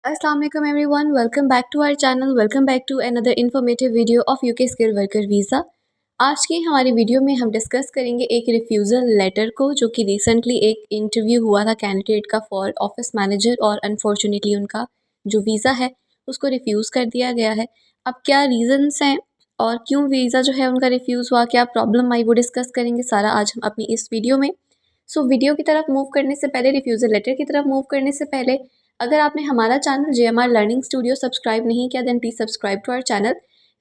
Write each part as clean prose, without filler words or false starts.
Assalamu alaikum everyone, welcome back to our channel, welcome back to another informative video of UK Skilled Worker Visa। आज की हमारी video में हम discuss करेंगे एक रिफ्यूज़ल लेटर को जो कि रिसेंटली एक इंटरव्यू हुआ था कैंडिडेट का फॉर ऑफिस मैनेजर और अनफॉर्चुनेटली उनका जो वीज़ा है उसको रिफ्यूज़ कर दिया गया है। अब क्या रीज़न्स हैं और क्यों वीज़ा जो है उनका रिफ्यूज़ हुआ, क्या प्रॉब्लम आई, वो डिस्कस करेंगे सारा आज हम अपनी इस वीडियो में। वीडियो की तरफ मूव करने से पहले, रिफ्यूज़ल लेटर की तरफ मूव करने से पहले, अगर आपने हमारा channel JMR learning studio subscribe नहीं किया then please subscribe to our channel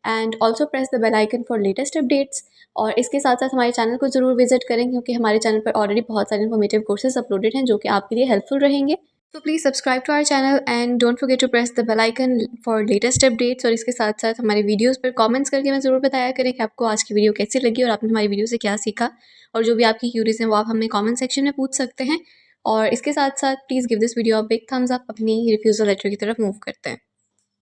and also press the bell icon for latest updates. और इसके साथ साथ हमारे चैनल को ज़रूर विजिट करें क्योंकि हमारे चैनल पर ऑलरेडी बहुत सारे इन्फॉर्मेटिव कोर्सेज अपलोडेड हैं जो कि आपके लिए हेल्पफुल रहेंगे। तो please subscribe to our channel and don't forget to press the bell icon for latest updates. और इसके साथ साथ हमारे वीडियोस पर कमेंट्स करके मैं ज़रूर बताया करें कि आपको आज की वीडियो कैसी लगी और आपने हमारी वीडियो से क्या सीखा। और जो भी आपकी क्यूरीज हैं वो आप हमें कमेंट सेक्शन में पूछ सकते हैं। और इसके साथ साथ please give this video a big thumbs up. अपनी रिफ्यूज़ल लेटर की तरफ मूव करते हैं।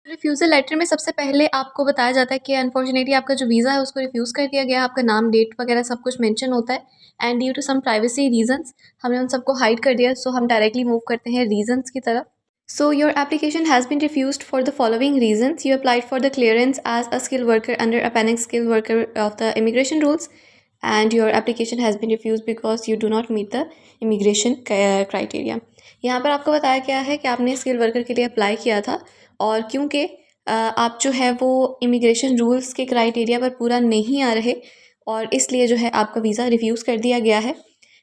रिफ्यूज़ल लेटर में सबसे पहले आपको बताया जाता है कि अनफॉर्चुनेटली आपका जो वीज़ा है उसको रिफ्यूज़ कर दिया गया है। आपका नाम, डेट वगैरह सब कुछ मेंशन होता है and due to some privacy reasons हमने उन सबको हाइड कर दिया। सो हम डायरेक्टली मूव करते हैं रीजंस की तरफ। So your application has been refused for the following reasons. You applied for the clearance as a skilled worker under Appendix Skilled Worker of the immigration rules, and your application has been refused because you do not meet the immigration criteria. यहाँ पर आपको बताया गया है कि आपने skill worker के लिए अप्लाई किया था और क्योंकि आप जो है वो इमिग्रेशन रूल्स के क्राइटेरिया पर पूरा नहीं आ रहे और इसलिए जो है आपका वीज़ा रिफ्यूज़ कर दिया गया है।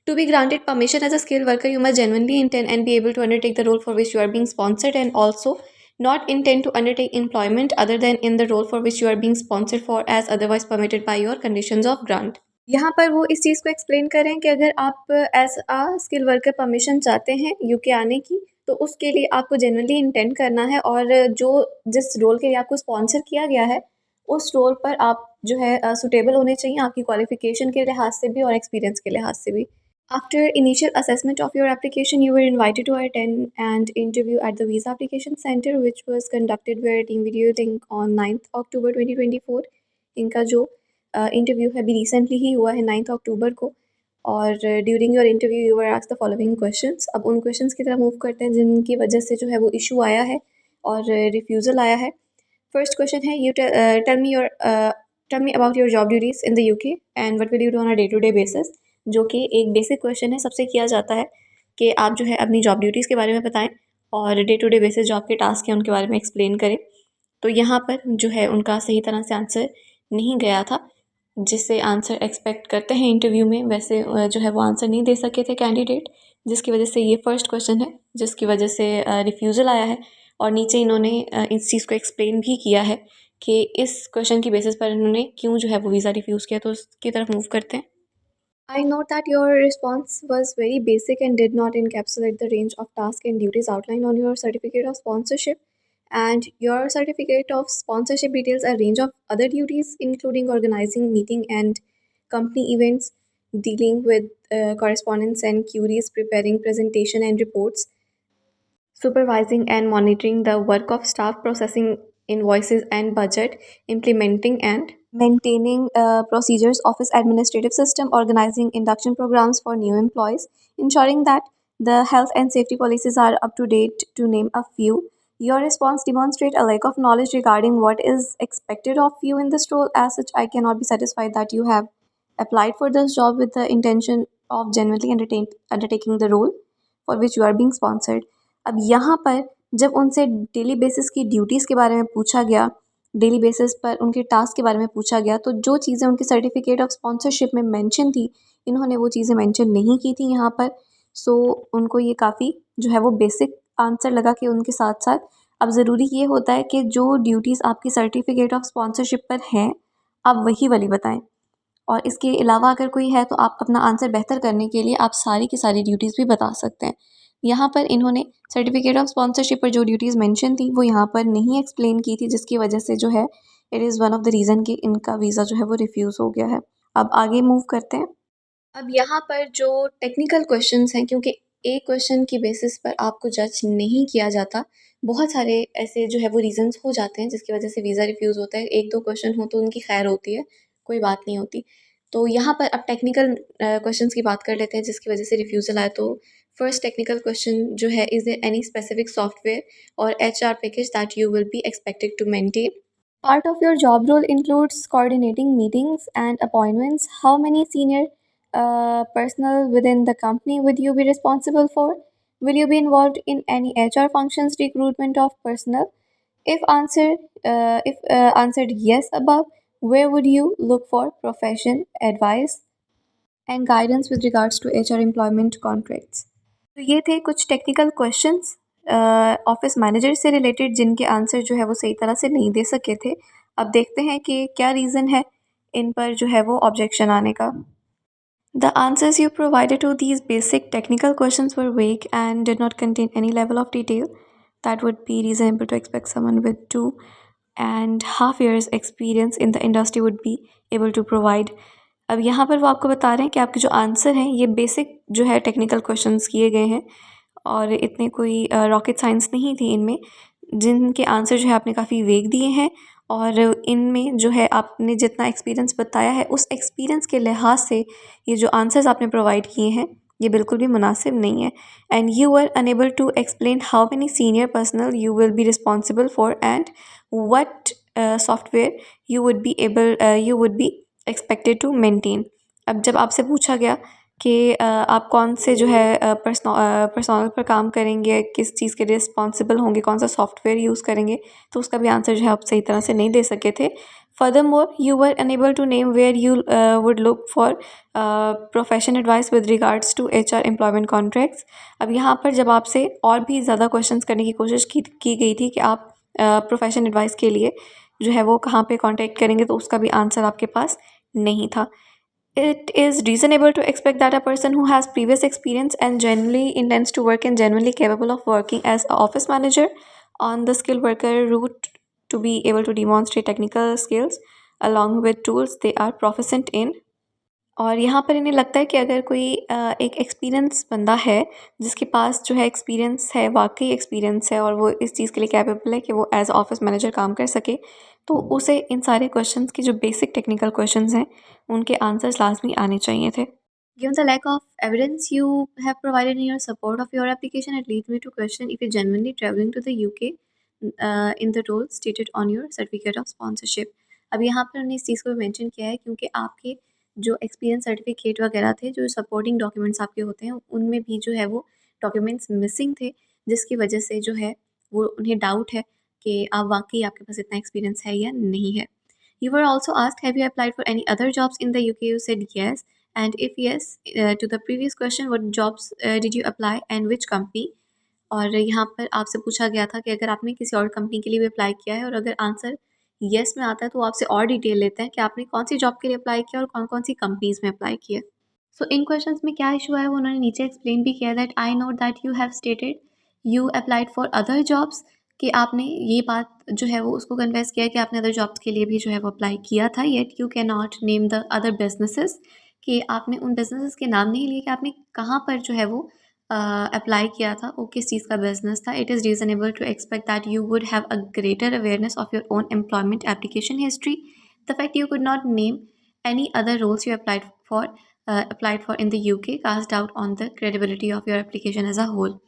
To be granted permission as a skilled worker, you must genuinely intend and be able to undertake the role for which you are being sponsored, and also not intend to undertake employment other than in the role for which you are being sponsored for as otherwise permitted by your conditions of grant। यहाँ पर वो इस चीज़ को explain करें कि अगर आप as a skill worker permission चाहते हैं यूके आने की तो उसके लिए आपको जेन्युइनली इंटेंड करना है और जो जिस रोल के लिए आपको स्पॉन्सर किया गया है उस रोल पर आप जो है सुटेबल होने चाहिए, आपकी क्वालिफिकेशन के लिहाज से भी और एक्सपीरियंस के लिहाज से भी। After initial assessment of your application, you were invited to attend an interview at the Visa Application Center, which was conducted via team video link on 9th October 2024। इनका जो इंटरव्यू है अभी रिसेंटली ही हुआ है 9th अक्टूबर को। और during your interview you were asked the following questions. अब उन क्वेश्चंस की तरफ मूव करते हैं जिनकी वजह से जो है वो इशू आया है और रिफ्यूज़ल आया है। फर्स्ट क्वेश्चन है, you tell me about your job duties in the UK and what will you do on a day to day basis. जो कि एक बेसिक क्वेश्चन है, सबसे किया जाता है कि आप जो है अपनी जॉब ड्यूटीज़ के बारे में बताएं और डे टू डे बेसिस जो आपके टास्क हैं उनके बारे में एक्सप्लेन करें। तो यहाँ पर जो है उनका सही तरह से आंसर नहीं गया था, जिससे आंसर एक्सपेक्ट करते हैं इंटरव्यू में वैसे जो है वो आंसर नहीं दे सके थे कैंडिडेट, जिसकी वजह से ये फर्स्ट क्वेश्चन है जिसकी वजह से रिफ्यूज़ल आया है। और नीचे इन्होंने इस चीज़ को एक्सप्लेन भी किया है कि इस क्वेश्चन की बेसिस पर इन्होंने क्यों जो है वो वीज़ा रिफ्यूज़ किया। तो उसकी तरफ मूव करते हैं। I note that your response was very basic and did not encapsulate the range of tasks and duties outlined on your certificate of sponsorship. And your certificate of sponsorship details a range of other duties, including organizing meeting and company events, dealing with correspondence and queries, preparing presentation and reports, supervising and monitoring the work of staff, processing invoices and budget, implementing and maintaining procedures, office administrative system, organizing induction programs for new employees, ensuring that the health and safety policies are up to date, to name a few. Your response demonstrate a lack of knowledge regarding what is expected of you in this role. As such, I cannot be satisfied that you have applied for this job with the intention of genuinely undertaking the role for which you are being sponsored। अब यहाँ पर जब उनसे daily basis की duties के बारे में पूछा गया, डेली बेसिस पर उनके टास्क के बारे में पूछा गया, तो जो चीज़ें उनके सर्टिफिकेट ऑफ स्पॉन्सरशिप में मेंशन थी इन्होंने वो चीज़ें मेंशन नहीं की थी यहाँ पर। सो उनको ये काफ़ी जो है वो बेसिक आंसर लगा कि उनके साथ साथ अब ज़रूरी ये होता है कि जो ड्यूटीज़ आपकी सर्टिफिकेट ऑफ स्पॉन्सरशिप पर हैं आप वही वाली बताएं। और इसके अलावा अगर कोई है तो आप अपना आंसर बेहतर करने के लिए आप सारी की सारी ड्यूटीज़ भी बता सकते हैं। यहाँ पर इन्होंने सर्टिफिकेट ऑफ स्पॉन्सरशिप पर जो ड्यूटीज़ मेंशन थी वो यहाँ पर नहीं एक्सप्लेन की थी, जिसकी वजह से जो है it is one of the reason कि इनका वीज़ा जो है वो रिफ्यूज़ हो गया है। अब आगे मूव करते हैं। अब यहाँ पर जो टेक्निकल क्वेश्चंस हैं, क्योंकि एक क्वेश्चन की बेसिस पर आपको जज नहीं किया जाता, बहुत सारे ऐसे जो है वो रीज़न्स हो जाते हैं जिसकी वजह से वीज़ा रिफ्यूज़ होता है। एक दो क्वेश्चन हो तो उनकी खैर होती है, कोई बात नहीं होती। तो यहाँ पर अब टेक्निकल क्वेश्चंस की बात कर लेते हैं जिसकी वजह से रिफ्यूज़ल आया। तो फर्स्ट टेक्निकल क्वेश्चन जो है, is there any specific software और HR package that you will be expected to maintain? Part of your job role includes coordinating meetings and appointments. How many senior personnel within the company would you be responsible for? Will you be involved in any HR functions, recruitment of personnel? If answered yes above, where would you look for profession advice and guidance with regards to HR employment contracts? तो ये थे कुछ technical questions office manager से related, जिनके answer जो है वो सही तरह से नहीं दे सके थे। अब देखते हैं कि क्या रीज़न है इन पर जो है वो ऑब्जेक्शन आने का। The answers you provided to these basic technical questions were vague and did not contain any level of detail that would be reasonable to expect someone with 2.5 years experience in the industry would be able to provide. अब यहाँ पर वो आपको बता रहे हैं कि आपके जो आंसर हैं ये बेसिक जो है टेक्निकल क्वेश्चंस किए गए हैं और इतने कोई रॉकेट साइंस नहीं थी इनमें, जिनके आंसर जो है आपने काफ़ी वेग दिए हैं और इनमें जो है आपने जितना एक्सपीरियंस बताया है उस एक्सपीरियंस के लिहाज से ये जो आंसर्स आपने प्रोवाइड किए हैं ये बिल्कुल भी मुनासिब नहीं है। And you are unable to explain how many senior personnel you will be responsible for and what software you would be expected to maintain. अब जब आपसे पूछा गया कि आप कौन से जो है पर्सोनल पर काम करेंगे, किस चीज़ के रिस्पॉन्सिबल होंगे, कौन सा सॉफ्टवेयर यूज़ करेंगे, तो उसका भी आंसर जो है आप सही तरह से नहीं दे सके थे। Furthermore you were unable to name where you would look for profession advice with regards to HR employment contracts. अब यहाँ पर जब आपसे और भी ज़्यादा क्वेश्चंस करने की कोशिश की गई थी कि आप प्रोफेशन एडवाइस के लिए जो है वो कहाँ पे कांटेक्ट करेंगे, तो उसका भी आंसर आपके पास नहीं था। It is reasonable to expect that a person who has previous experience and genuinely intends to work and genuinely capable of working as an office manager on the skilled worker route to be able to demonstrate technical skills along with tools they are proficient in. और यहाँ पर इन्हें लगता है कि अगर कोई एक एक्सपीरियंस बंदा है जिसके पास जो है एक्सपीरियंस है, वाकई एक्सपीरियंस है और वो इस चीज़ के लिए कैपेबल है कि वो एज ऑफिस मैनेजर काम कर सके, तो उसे इन सारे क्वेश्चंस के जो बेसिक टेक्निकल क्वेश्चंस हैं उनके आंसर्स लाजमी आने चाहिए थे। Given the lack of evidence you have provided in your support of your application, it leads me to question if you're genuinely traveling to the UK in the role stated on your certificate of sponsorship. अब यहाँ पर हमने इस चीज़ को mention किया है क्योंकि आपके जो एक्सपीरियंस सर्टिफिकेट वगैरह थे, जो सपोर्टिंग डॉक्यूमेंट्स आपके होते हैं, उनमें भी जो है वो डॉक्यूमेंट्स मिसिंग थे, जिसकी वजह से जो है वो उन्हें डाउट है कि आप वाकई आपके पास इतना एक्सपीरियंस है या नहीं है। You were also asked, have you applied for any other jobs in the UK? You said yes. And if yes, to the previous question, what jobs did you apply and which company? और यहाँ पर आपसे पूछा गया था कि अगर आपने किसी और कंपनी के लिए भी अप्लाई किया है और अगर आंसर येस में आता है तो वो आपसे और डिटेल लेते हैं कि आपने कौन सी जॉब के लिए अप्लाई किया और कौन कौन सी कंपनीज में अप्लाई किया। सो इन क्वेश्चंस में क्या इशू है वो उन्होंने नीचे एक्सप्लेन भी किया that I note that you have stated you applied for other jobs, कि आपने ये बात जो है वो उसको कन्फेस किया कि आपने अदर जॉब्स के लिए भी जो है वो अप्लाई किया था, yet you can not name the other businesses, कि आपने उन बिजनेसेस के नाम नहीं लिए कि आपने कहाँ पर जो है वो अप्लाई किया था, वो किस चीज़ का बिजनेस था। It is reasonable to expect that you would have a greater awareness of your own employment application history. The fact you could not name any other roles you applied for in the UK cast doubt on the credibility of your application as a whole.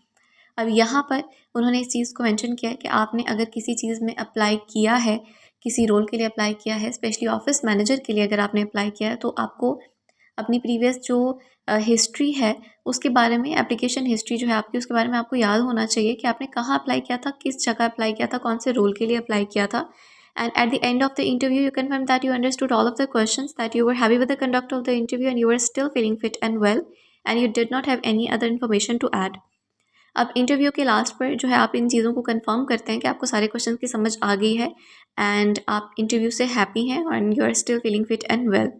अब यहाँ पर उन्होंने इस चीज़ को mention किया है कि आपने अगर किसी चीज़ में अप्लाई किया है, किसी रोल के लिए अप्लाई किया है, स्पेशली ऑफिस मैनेजर के लिए अगर आपने अप्लाई किया है, तो आपको अपनी प्रीवियस जो हिस्ट्री है उसके बारे में, एप्लीकेशन हिस्ट्री जो है आपकी, उसके बारे में आपको याद होना चाहिए कि आपने कहाँ अप्लाई किया था, किस जगह अप्लाई किया था, कौन से रोल के लिए अप्लाई किया था। And at the end of the interview, you confirmed that you understood all of the questions, that you were happy with the conduct of the interview, and you were still feeling fit and well, and you did not have any other information to add. अब interview के last पर जो है आप इन चीज़ों को confirm करते हैं कि आपको सारे क्वेश्चन की समझ आ गई है एंड आप इंटरव्यू से हैप्पी हैं and you are still feeling fit and well,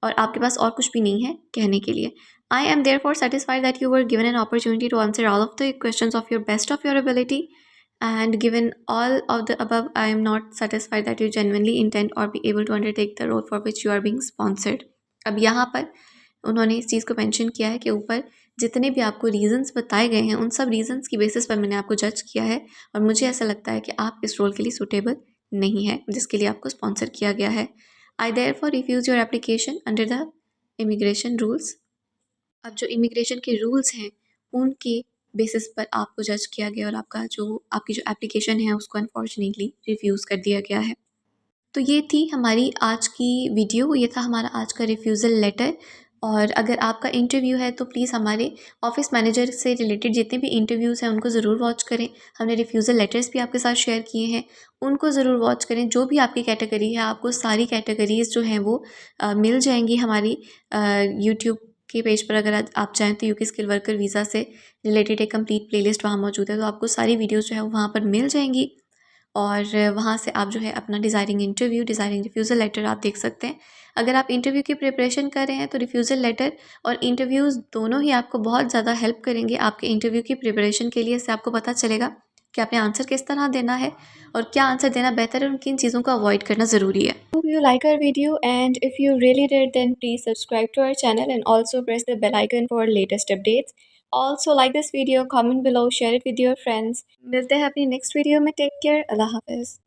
और आपके पास और कुछ भी नहीं है कहने के लिए। I am therefore satisfied that you were given an opportunity to answer all of the questions of your best of your ability, and given all of the above, I am not satisfied that you genuinely intend or be able to undertake the role for which you are being sponsored. अब यहाँ पर उन्होंने इस चीज़ को mention किया है कि ऊपर जितने भी आपको रीजंस बताए गए हैं उन सब रीजंस की बेसिस पर मैंने आपको जज किया है और मुझे ऐसा लगता है कि आप इस रोल के लिए सूटेबल नहीं है जिसके लिए आपको स्पॉन्सर किया गया है। I therefore refuse your application under the immigration rules. अब जो इमिग्रेशन के रूल्स हैं उनके बेसिस पर आपको जज किया गया और आपकी जो एप्लीकेशन है उसको अनफॉर्चुनेटली रिफ्यूज़ कर दिया गया है। तो ये थी हमारी आज की वीडियो, ये था हमारा आज का रिफ्यूज़ल लेटर। और अगर आपका इंटरव्यू है तो प्लीज़ हमारे ऑफ़िस मैनेजर से रिलेटेड जितने भी इंटरव्यूज़ हैं उनको ज़रूर वॉच करें। हमने रिफ्यूज़ल लेटर्स भी आपके साथ शेयर किए हैं, उनको ज़रूर वॉच करें। जो भी आपकी कैटेगरी है, आपको सारी कैटेगरीज़ जो हैं वो मिल जाएंगी हमारी यूट्यूब के पेज पर। अगर आप चाहें तो यूके स्किल वर्कर वीज़ा से रिलेटेड एक कंप्लीट प्लेलिस्ट वहाँ मौजूद है, तो आपको सारी वीडियोज़ जो है वो वहाँ पर मिल जाएंगी। और वहाँ से आप जो है अपना desiring interview, desiring refusal letter आप देख सकते हैं। अगर आप इंटरव्यू की प्रिपरेशन कर रहे हैं तो रिफ्यूज़ल लेटर और इंटरव्यूज़ दोनों ही आपको बहुत ज़्यादा हेल्प करेंगे आपके इंटरव्यू की प्रिपरेशन के लिए। इससे आपको पता चलेगा कि आपने आंसर किस तरह देना है और क्या आंसर देना बेहतर है और किन चीज़ों को अवॉइड करना ज़रूरी है। Hope you like our video, and if you really did, then please subscribe to our channel and also press the bell icon for latest updates. Also like this video, comment below, share it with your friends. मिलते हैं अपनी next video में। Take care, अल्लाह हाफिज़।